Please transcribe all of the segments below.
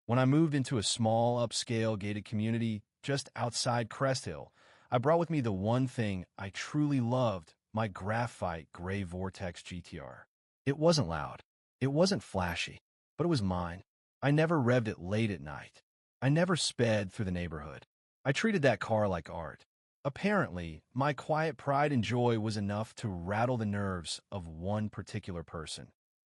When I moved into a small, upscale, gated community just outside Crest Hill, I brought with me the one thing I truly loved, my graphite gray Vortex GTR. It wasn't loud. It wasn't flashy, but it was mine. I never revved it late at night. I never sped through the neighborhood. I treated that car like art. Apparently, my quiet pride and joy was enough to rattle the nerves of one particular person.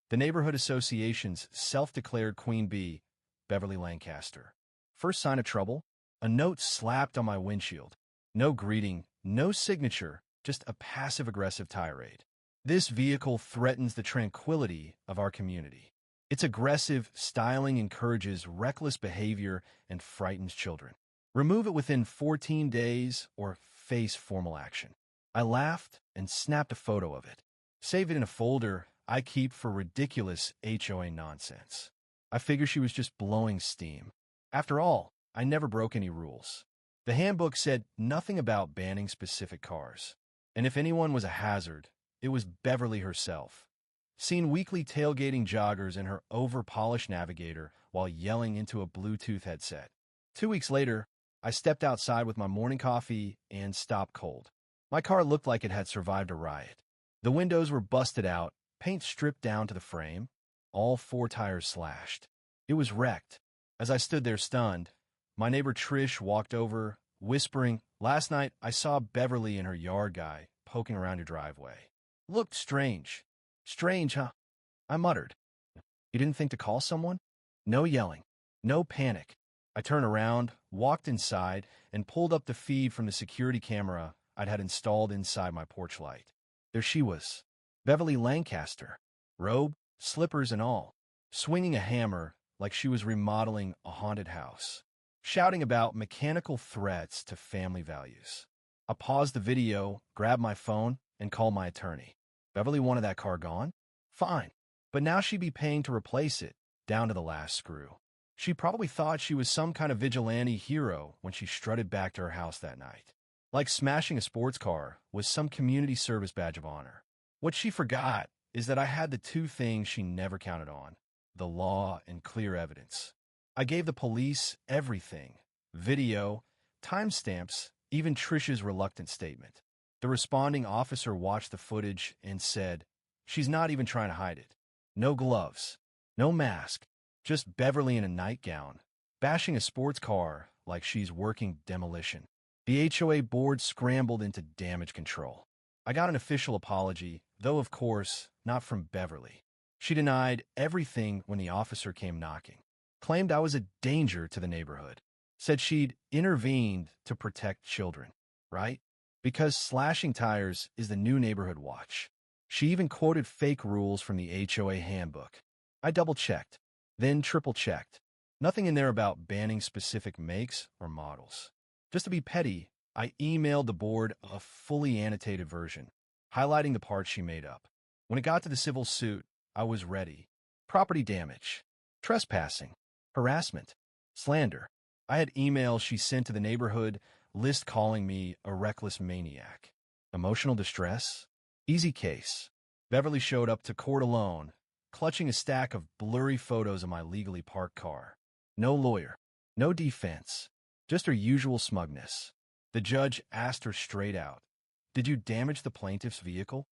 The neighborhood association's self-declared queen bee, Beverly Lancaster. First sign of trouble? A note slapped on my windshield. No greeting, no signature, just a passive-aggressive tirade. This vehicle threatens the tranquility of our community. Its aggressive styling encourages reckless behavior and frightens children. Remove it within 14 days or face formal action. I laughed and snapped a photo of it. Save it in a folder I keep for ridiculous HOA nonsense. I figure she was just blowing steam. After all, I never broke any rules. The handbook said nothing about banning specific cars. And if anyone was a hazard, it was Beverly herself. Seen weekly tailgating joggers in her over-polished Navigator while yelling into a Bluetooth headset. 2 weeks later, I stepped outside with my morning coffee and stopped cold. My car looked like it had survived a riot. The windows were busted out, paint stripped down to the frame, all 4 tires slashed. It was wrecked. As I stood there stunned, my neighbor Trish walked over, whispering, "Last night I saw Beverly and her yard guy poking around your driveway. Looked strange." "Strange, huh?" I muttered. "You didn't think to call someone?" No yelling. No panic. I turned around, walked inside, and pulled up the feed from the security camera I'd had installed inside my porch light. There she was, Beverly Lancaster, robe, slippers and all, swinging a hammer like she was remodeling a haunted house, shouting about mechanical threats to family values. I paused the video, grabbed my phone, and called my attorney. Beverly wanted that car gone? Fine. But now she'd be paying to replace it, down to the last screw. She probably thought she was some kind of vigilante hero when she strutted back to her house that night. Like smashing a sports car was some community service badge of honor. What she forgot is that I had the 2 things she never counted on: the law and clear evidence. I gave the police everything: video, timestamps, even Trish's reluctant statement. The responding officer watched the footage and said, "She's not even trying to hide it. No gloves, no mask, just Beverly in a nightgown, bashing a sports car like she's working demolition." The HOA board scrambled into damage control. I got an official apology, though of course, not from Beverly. She denied everything when the officer came knocking. Claimed I was a danger to the neighborhood. Said she'd intervened to protect children. Right? Because slashing tires is the new neighborhood watch. She even quoted fake rules from the HOA handbook. I double-checked, then triple-checked. Nothing in there about banning specific makes or models. Just to be petty, I emailed the board a fully annotated version, highlighting the parts she made up. When it got to the civil suit, I was ready. Property damage, trespassing, harassment, slander. I had emails she sent to the neighborhood list calling me a reckless maniac. Emotional distress? Easy case. Beverly showed up to court alone, clutching a stack of blurry photos of my legally parked car. No lawyer, no defense, just her usual smugness. The judge asked her straight out, "Did you damage the plaintiff's vehicle?"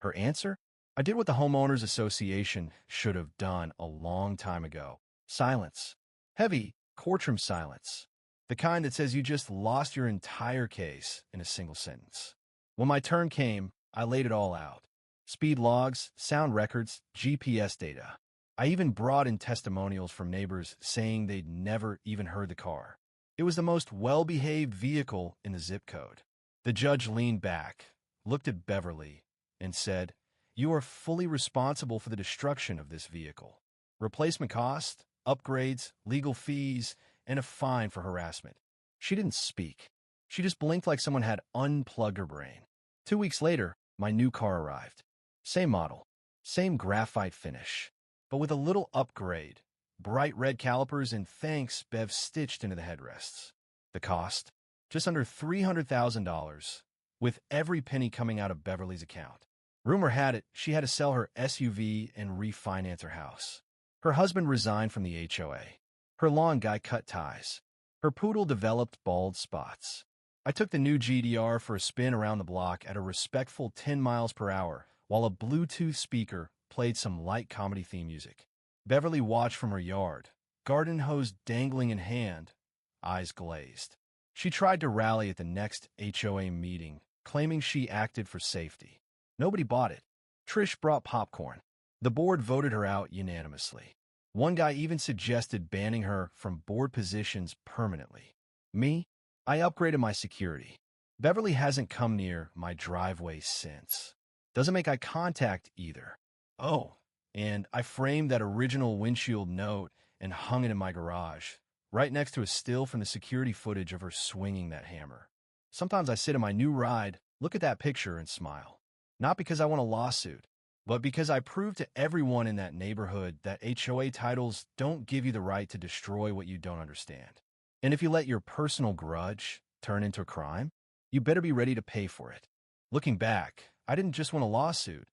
Her answer? "I did what the homeowners association should have done a long time ago." Silence. Heavy, courtroom silence. The kind that says you just lost your entire case in a single sentence. When my turn came, I laid it all out. Speed logs, sound records, GPS data. I even brought in testimonials from neighbors saying they'd never even heard the car. It was the most well-behaved vehicle in the zip code. The judge leaned back, looked at Beverly, and said, "You are fully responsible for the destruction of this vehicle. Replacement cost, upgrades, legal fees, and a fine for harassment." She didn't speak. She just blinked like someone had unplugged her brain. 2 weeks later, my new car arrived. Same model, same graphite finish, but with a little upgrade. Bright red calipers and thanks Bev stitched into the headrests. The cost? Just under $300,000, with every penny coming out of Beverly's account. Rumor had it she had to sell her SUV and refinance her house. Her husband resigned from the HOA. Her lawn guy cut ties. Her poodle developed bald spots. I took the new GDR for a spin around the block at a respectful 10 miles per hour while a Bluetooth speaker played some light comedy theme music. Beverly watched from her yard, garden hose dangling in hand, eyes glazed. She tried to rally at the next HOA meeting, claiming she acted for safety. Nobody bought it. Trish brought popcorn. The board voted her out unanimously. One guy even suggested banning her from board positions permanently. Me? I upgraded my security. Beverly hasn't come near my driveway since. Doesn't make eye contact either. Oh, and I framed that original windshield note and hung it in my garage, right next to a still from the security footage of her swinging that hammer. Sometimes I sit in my new ride, look at that picture, and smile. Not because I want a lawsuit, but because I proved to everyone in that neighborhood that HOA titles don't give you the right to destroy what you don't understand. And if you let your personal grudge turn into a crime, you better be ready to pay for it. Looking back, I didn't just want a lawsuit.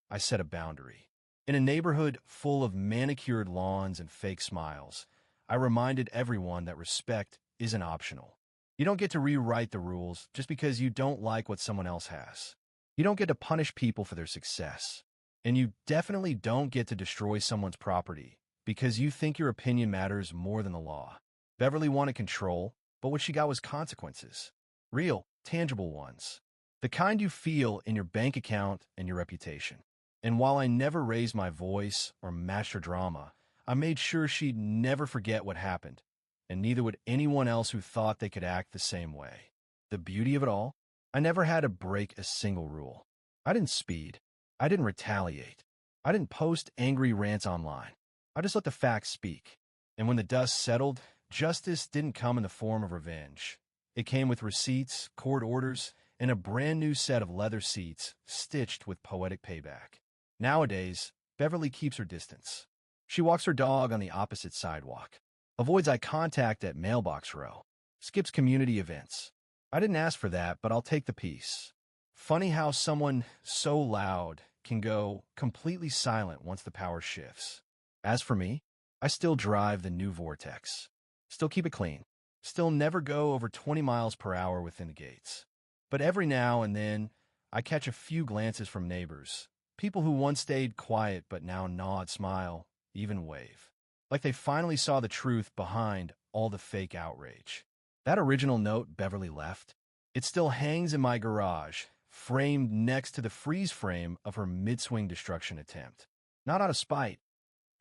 I set a boundary. In a neighborhood full of manicured lawns and fake smiles, I reminded everyone that respect isn't optional. You don't get to rewrite the rules just because you don't like what someone else has. You don't get to punish people for their success. And you definitely don't get to destroy someone's property because you think your opinion matters more than the law. Beverly wanted control, but what she got was consequences. Real, tangible ones. The kind you feel in your bank account and your reputation. And while I never raised my voice or matched her drama, I made sure she'd never forget what happened, and neither would anyone else who thought they could act the same way. The beauty of it all? I never had to break a single rule. I didn't speed. I didn't retaliate. I didn't post angry rants online. I just let the facts speak. And when the dust settled, justice didn't come in the form of revenge. It came with receipts, court orders, and a brand new set of leather seats stitched with poetic payback. Nowadays, Beverly keeps her distance. She walks her dog on the opposite sidewalk, avoids eye contact at mailbox row, skips community events. I didn't ask for that, but I'll take the peace. Funny how someone so loud can go completely silent once the power shifts. As for me, I still drive the new Vortex. Still keep it clean. Still never go over 20 miles per hour within the gates. But every now and then, I catch a few glances from neighbors. People who once stayed quiet but now nod, smile, even wave. Like they finally saw the truth behind all the fake outrage. That original note Beverly left, it still hangs in my garage, framed next to the freeze frame of her mid-swing destruction attempt. Not out of spite,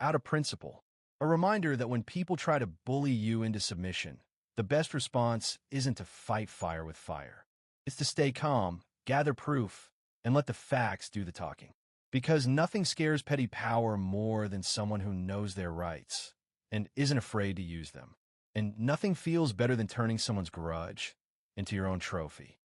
out of principle. A reminder that when people try to bully you into submission, the best response isn't to fight fire with fire. It's to stay calm, gather proof, and let the facts do the talking. Because nothing scares petty power more than someone who knows their rights and isn't afraid to use them. And nothing feels better than turning someone's grudge into your own trophy.